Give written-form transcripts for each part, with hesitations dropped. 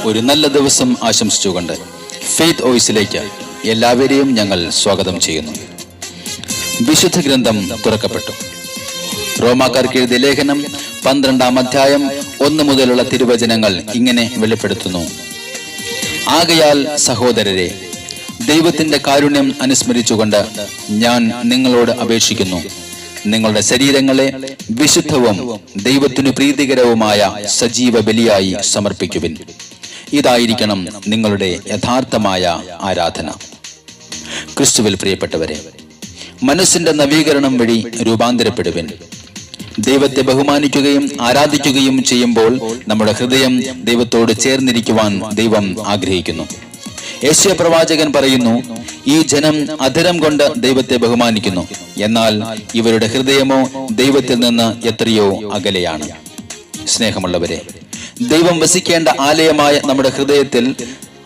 ഒരു നല്ല ദിവസം ആശംസിച്ചുകൊണ്ട് ഫെയ്ത്ത് വോയിസിലേക്ക് എല്ലാവരെയും ഞങ്ങൾ സ്വാഗതം ചെയ്യുന്നു. വിശുദ്ധ ഗ്രന്ഥം തുറക്കപ്പെട്ടു. റോമാക്കാർക്ക് എഴുതിയ ലേഖനം 12-ാം അധ്യായം 1 മുതലുള്ള തിരുവചനങ്ങൾ ഇങ്ങനെ വെളിപ്പെടുത്തുന്നു. ആകയാൽ സഹോദരരെ, ദൈവത്തിന്റെ കാരുണ്യം അനുസ്മരിച്ചുകൊണ്ട് ഞാൻ നിങ്ങളോട് അപേക്ഷിക്കുന്നു, നിങ്ങളുടെ ശരീരങ്ങളെ വിശുദ്ധവും ദൈവത്തിനു പ്രീതികരവുമായ സജീവ ബലിയായി സമർപ്പിക്കുവിൻ. ഇതായിരിക്കണം നിങ്ങളുടെ യഥാർത്ഥമായ ആരാധന. ക്രിസ്തുവിൽ പ്രിയപ്പെട്ടവരെ, മനസ്സിന്റെ നവീകരണം വഴി രൂപാന്തരപ്പെടുവിൻ. ദൈവത്തെ ബഹുമാനിക്കുകയും ആരാധിക്കുകയും ചെയ്യുമ്പോൾ നമ്മുടെ ഹൃദയം ദൈവത്തോട് ചേർന്നിരിക്കുവാൻ ദൈവം ആഗ്രഹിക്കുന്നു. യെശയ്യാ പ്രവാചകൻ പറയുന്നു, ഈ ജനം അധരം കൊണ്ട് ദൈവത്തെ ബഹുമാനിക്കുന്നു, എന്നാൽ ഇവരുടെ ഹൃദയമോ ദൈവത്തിൽ നിന്ന് എത്രയോ അകലെയാണ്. സ്നേഹമുള്ളവരെ, ദൈവം വസിക്കേണ്ട ആലയമായ നമ്മുടെ ഹൃദയത്തിൽ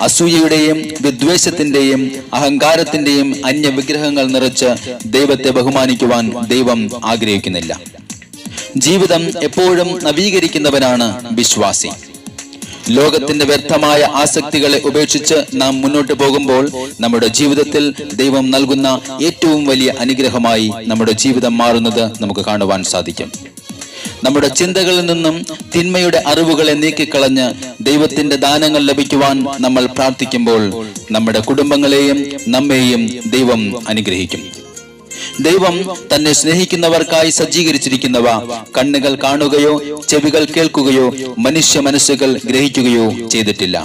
അസൂയയുടെയും വിദ്വേഷത്തിന്റെയും അഹങ്കാരത്തിന്റെയും അന്യവിഗ്രഹങ്ങൾ നിറച്ച് ദൈവത്തെ ബഹുമാനിക്കുവാൻ ദൈവം ആഗ്രഹിക്കുന്നില്ല. ജീവിതം എപ്പോഴും നവീകരിക്കുന്നവനാണ് വിശ്വാസി. ലോകത്തിന്റെ വ്യർത്ഥമായ ആസക്തികളെ ഉപേക്ഷിച്ച് നാം മുന്നോട്ട് പോകുമ്പോൾ നമ്മുടെ ജീവിതത്തിൽ ദൈവം നൽകുന്ന ഏറ്റവും വലിയ അനുഗ്രഹമായി നമ്മുടെ ജീവിതം മാറുന്നത് നമുക്ക് കാണുവാൻ സാധിക്കും. നമ്മുടെ ചിന്തകളിൽ നിന്നും തിന്മയുടെ അറിവുകളെ നീക്കിക്കളഞ്ഞ് ദൈവത്തിന്റെ ദാനങ്ങൾ ലഭിക്കുവാൻ നമ്മൾ പ്രാർത്ഥിക്കുമ്പോൾ നമ്മുടെ കുടുംബങ്ങളെയും നമ്മെയും ദൈവം അനുഗ്രഹിക്കും. ദൈവം തന്നെ സ്നേഹിക്കുന്നവർക്കായി സജ്ജീകരിച്ചിരിക്കുന്നവ കണ്ണുകൾ കാണുകയോ ചെവികൾ കേൾക്കുകയോ മനുഷ്യ മനസ്സുകൾ ഗ്രഹിക്കുകയോ ചെയ്തിട്ടില്ല.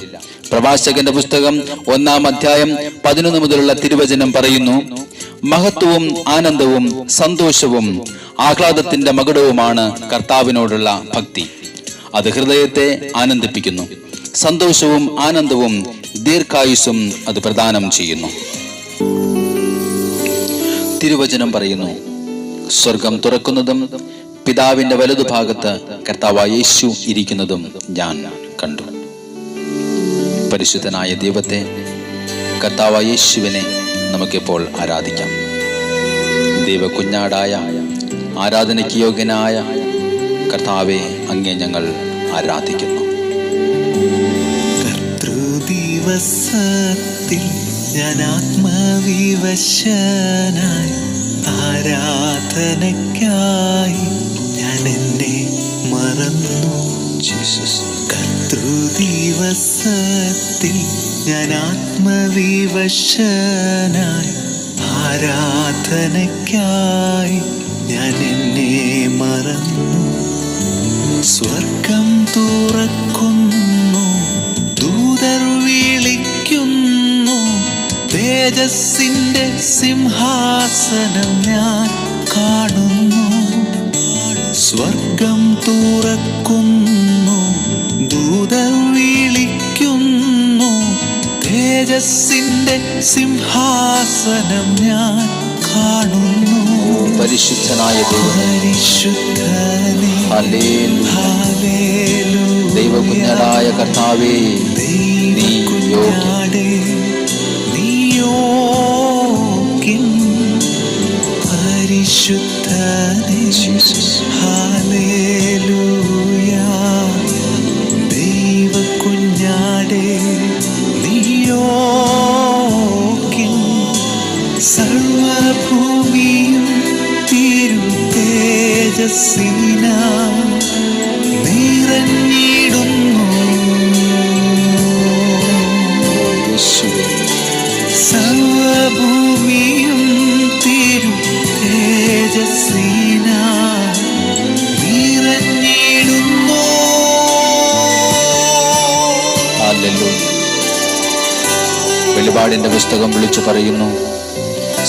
പ്രവാചകന്റെ പുസ്തകം 1-ാം അധ്യായം 11 മുതലുള്ള തിരുവചനം പറയുന്നു, മഹത്വവും ആനന്ദവും സന്തോഷവും ആഹ്ലാദത്തിന്റെ മകുടവുമാണ് കർത്താവിനോടുള്ള ഭക്തി. അത് ഹൃദയത്തെ ആനന്ദിപ്പിക്കുന്നു. സന്തോഷവും ആനന്ദവും ദീർഘായുസ്സും അത് പ്രദാനം ചെയ്യുന്നു. തിരുവചനം പറയുന്നു, സ്വർഗം തുറക്കുന്നതും പിതാവിന്റെ വലതുഭാഗത്ത് കർത്താവായ യേശു ഇരിക്കുന്നതും ഞാൻ കണ്ടു. പരിശുദ്ധനായ ദൈവത്തെ, കർത്താവായ യേശുവിനെ നമുക്കിപ്പോൾ ആരാധിക്കാം. ദൈവകുഞ്ഞാടായ ആരാധനയ്ക്ക് യോഗ്യനായ കർത്താവെ, അങ്ങേ ഞങ്ങൾ ആരാധിക്കുന്നു. കർത്തൃദിവസത്തിൽ ഞാൻ ആത്മവിവശനായി ആരാധനയ്ക്കായി ഞാൻ എന്നെ മറന്നു. കർത്തൃദിവസത്തിൽ ഞാൻ ആത്മവിവശനായി ആരാധനയ്ക്കായി ഞാൻ എന്നെ മറന്നു. സ്വർഗം തുറക്കുന്നു, ദൂതർ വിളിക്കുന്നു, തേജസ്സിന്റെ സിംഹാസനം ഞാൻ കാണുന്നു. സ്വർഗം തുറക്കുന്നു, ദൂതർ വിളിക്കുന്നു, തേജസ്സിന്റെ സിംഹാസനം ഞാൻ കാണുന്നു. പരിശുദ്ധനായ പരിശുദ്ധനേ, ഹല്ലേലൂയ. ദൈവകുഞ്ഞാടായ കർത്താവേ, നീ യോഗ്യൻ. പരിശുദ്ധനേ, ഹല്ലേലൂയ. ദൈവകുഞ്ഞാടേ, നീ യോഗ്യൻ. സർവഭൂമിയും തിരു തേജസ്സിനാൽ നിറഞ്ഞിടുന്നു. സർവഭൂമിയും തിരു തേജസ്സിനാൽ നിറഞ്ഞിടുന്നു. വെളിപാടിന്റെ പുസ്തകം വിളിച്ചു പറയുന്നു,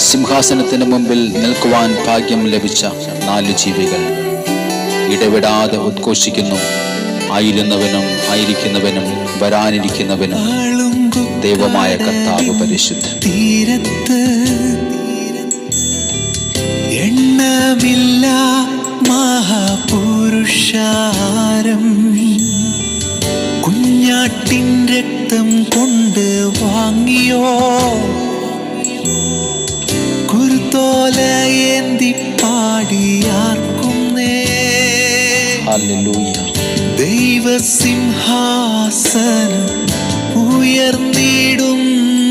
സിംഹാസനത്തിന് മുമ്പിൽ നിൽക്കുവാൻ ഭാഗ്യം ലഭിച്ച 4 ജീവികൾ ഇടവിടാതെ ഉദ്ഘോഷിക്കുന്നു, ആയിരുന്നവനും ആയിരിക്കുന്നവനും വരാനിരിക്കുന്നവനും ദൈവമായ കർത്താവ് പരിശുദ്ധൻ. തീരത്ത് എണ്ണമില്ല മഹാപുരുഷാരം, കുഞ്ഞാട്ടിൻ രക്തം കൊണ്ട് വാങ്ങിയോ, കുരുത്തോലയേന്തി പാടിയാർക്കുന്നേ. ഹല്ലേലൂയ. ദൈവസിംഹാസനം ഉയർന്നിടും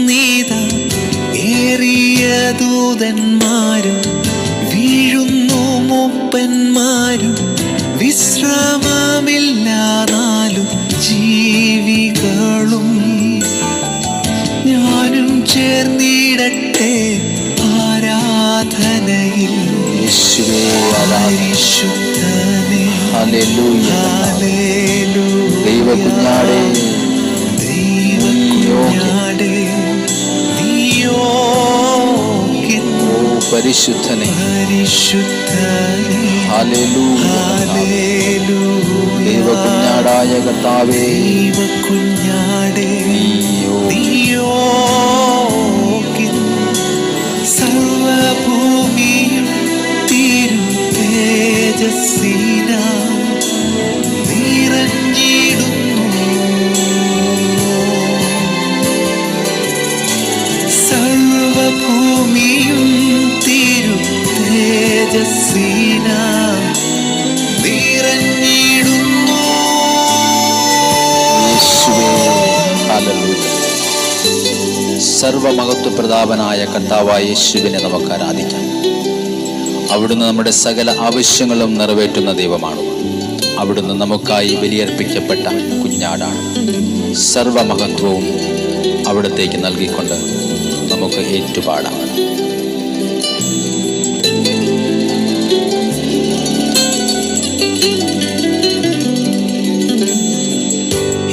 നീതാ ഏറിയ ദൂതന്മാരും വീഴുന്നു മൂപ്പന്മാരും വിശ്രമമില്ലാതാലും ജീവികളും ഞാനും ചേർന്നിടട്ടെ ആരാധനയിൽ യേശുവേ പരിശുദ്ധനേ ഹല്ലേലൂയ. ഹല്ലേലൂയ. ദൈവകുഞ്ഞാടേ ദൈവകുഞ്ഞാടേ നീയോഗ്യൻ ഓ പരിശുദ്ധനെ പരിശുദ്ധനേ ഹല്ലേലൂയ. ഹല്ലേലൂയ. ദൈവകുഞ്ഞാടായ കർത്താവേ ദൈവകുഞ്ഞാടേ നീയോഗ്യൻ. നീയോഗ്യൻ സർവഭൂമിയും തിരു തേജസ്സിനാൽ നിറഞ്ഞിടുന്നു. സർവഭൂമിയും തിരു തേജസ്സിനാൽ നിറഞ്ഞിടുന്നു. യേശുവേ ഹല്ലേലൂയ. സർവമഹത്വപ്രതാപനായ കർത്താവായ യേശുവിനെ നമുക്ക് ആരാധിക്കാം. അവിടുന്ന് നമ്മുടെ സകല ആവശ്യങ്ങളും നിറവേറ്റുന്ന ദൈവമാണ്. അവിടുന്ന് നമുക്കായി ബലിയർപ്പിക്കപ്പെട്ട കുഞ്ഞാടാണ്. സർവമഹത്വവും അവിടത്തേക്ക് നൽകിക്കൊണ്ട് നമുക്ക് ഏറ്റുപാടാം.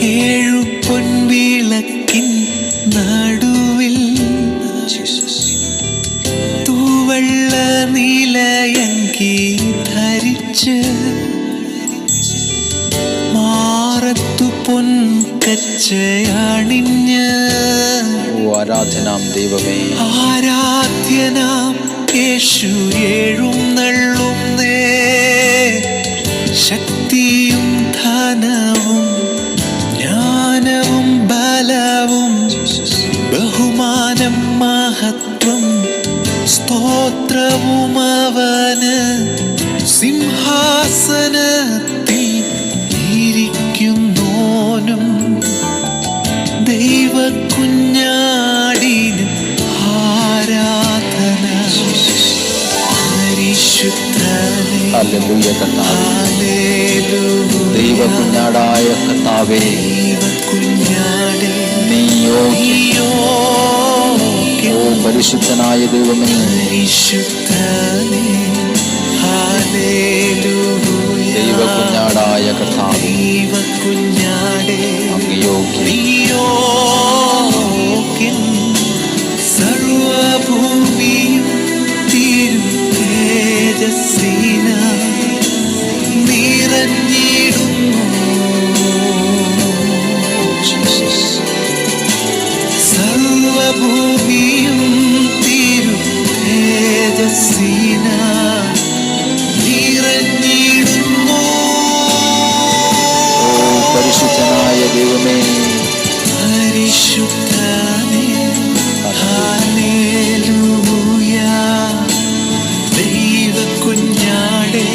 ഏഴു പൊൻവിളക്കിൻ നടുവിൽ തൂവെള്ള നീലയങ്കി ധരിച്ച് മാറത്തു പൊൻകച്ചയണിഞ്ഞ് ഓ ആരാധനാം ദൈവമേ ആരാധ്യനാം യേശു എഴുന്നള്ളുന്നേ. ശക്തിയും ധനവും ജ്ഞാനവും ബലവും ബഹുമാനം മഹത്വം സ്തോത്രവും അവന്. സിംഹാസനത്തിൽ ഇരിക്കുന്നോനും ദൈവകുഞ്ഞാടിന് ആരാധന. പരിശുദ്ധനേ ഹല്ലേലൂയ കർത്താവേ. ഹല്ലേലൂയ. ദൈവകുഞ്ഞാടായ കർത്താവേ ദൈവകുഞ്ഞാടേ നീയോഗ്യൻ. ഓ നീയോഗ്യൻ പരിശുദ്ധനായ ദൈവമേ പരിശുദ്ധനേ. ഹല്ലേലൂയ. ദൈവകുഞ്ഞാടായ കർത്താവേ ദൈവകുഞ്ഞാടേ അങ്ങ് യോഗ്യൻ. നീയോഗ്യൻ സർവഭൂമിയും തിരു തേജസ്സിനാൽ നിറഞ്ഞിടുന്നു. സർവഭൂമിയും തിരു തേജസ്സിനാൽ നിറഞ്ഞിടുന്നു. ഓ പരിശുദ്ധനായ ദൈവമേ പരിശുദ്ധനേ. ഹല്ലേലൂയ. ദൈവകുഞ്ഞാടേ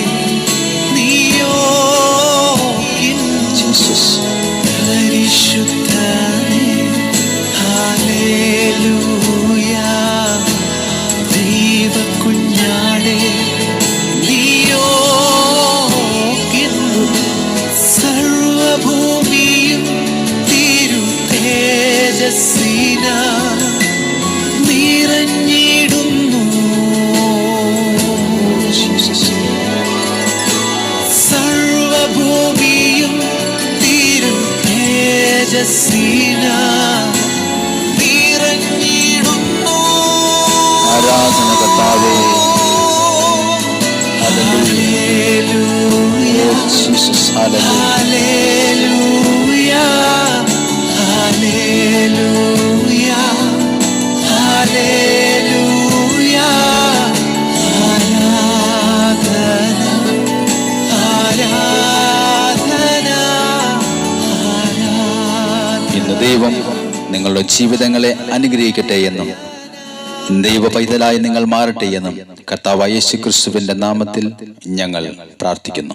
നീയോഗ്യൻ ജീസസ്. പരിശുദ്ധനേ. ഹല്ലേലൂയ. ദൈവകുഞ്ഞാടേ നീയോഗ്യൻ സർവഭൂമിയും തിരു തേജസ്സിനാൽ നിറഞ്ഞിടുന്നു. സർവഭൂമിയും തിരു തേജസ്സിനാൽ നിറഞ്ഞിടുന്നു. ആരാധന കർത്താവേ hallelujah. Hallelujah. Oh Jesus hallelujah. Hallelujah. Hallelujah. ആരാധന ആരാധന ആരാധന. ഇന്ന് ദൈവം നിങ്ങളുടെ ജീവിതങ്ങളെ അനുഗ്രഹിക്കട്ടെ എന്നും ദൈവ പൈതലായി നിങ്ങൾ മാറട്ടെ എന്നും കർത്താവായ യേശുക്രിസ്തുവിന്റെ നാമത്തിൽ ഞങ്ങൾ പ്രാർത്ഥിക്കുന്നു.